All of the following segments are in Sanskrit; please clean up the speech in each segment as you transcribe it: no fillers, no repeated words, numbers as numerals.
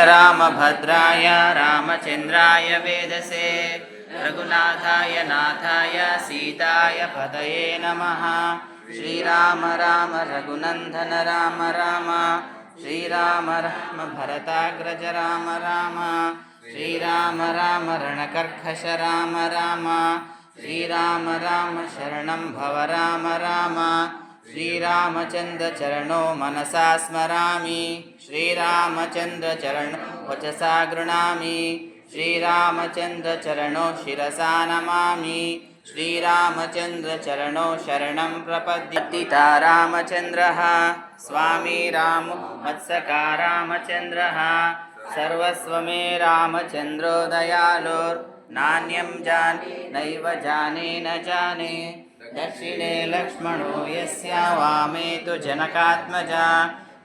रामभद्राय रामचन्द्राय वेदसे रघुनाथाय नाथाय सीताय पतये नमः। श्रीराम राम रघुनन्दन राम राम श्रीराम राम भरताग्रज राम राम श्रीराम राम रणकर्कश राम राम श्रीराम राम शरणं भव राम राम श्रीरामचन्द्र चरणो मनसा स्मरामि श्रीरामचन्द्र चरणो वचसा गृह्णामि श्रीरामचन्द्र चरणो शिरसा नमामि श्रीरामचन्द्र चरणो शरणं प्रपद्ये। रामचन्द्रः स्वामी रामो मत्सका रामचन्द्रः सर्वस्वमे रामचन्द्रो दयालुर्नान्यं जाने नैव जाने न जाने दक्षिणे लक्ष्मणो यस्य वामे तु जनकात्मजा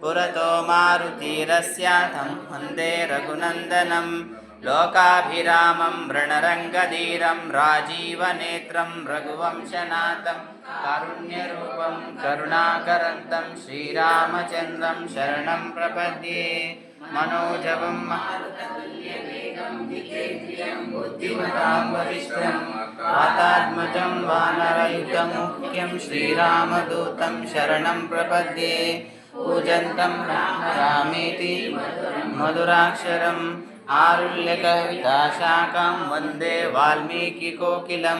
पुरतो मारुतिरस्य तं वन्दे रघुनन्दनं लोकाभिरामं रणरङ्गधीरं राजीवनेत्रं रघुवंशनाथं कारुण्यरूपं करुणाकरन्तं श्रीरामचन्द्रं शरणं प्रपद्ये। मनोजवं मारुततुल्यवेगं जितेन्द्रियं बुद्धिमतां वरिष्ठं वातात्मजं वानरयुतं मुख्यं श्रीरामदूतं शरणं प्रपद्ये। पूजन्तं राम रामेति मधुराक्षरम् आरुल्यकविताशाखां वन्दे वाल्मीकिकोकिलम्।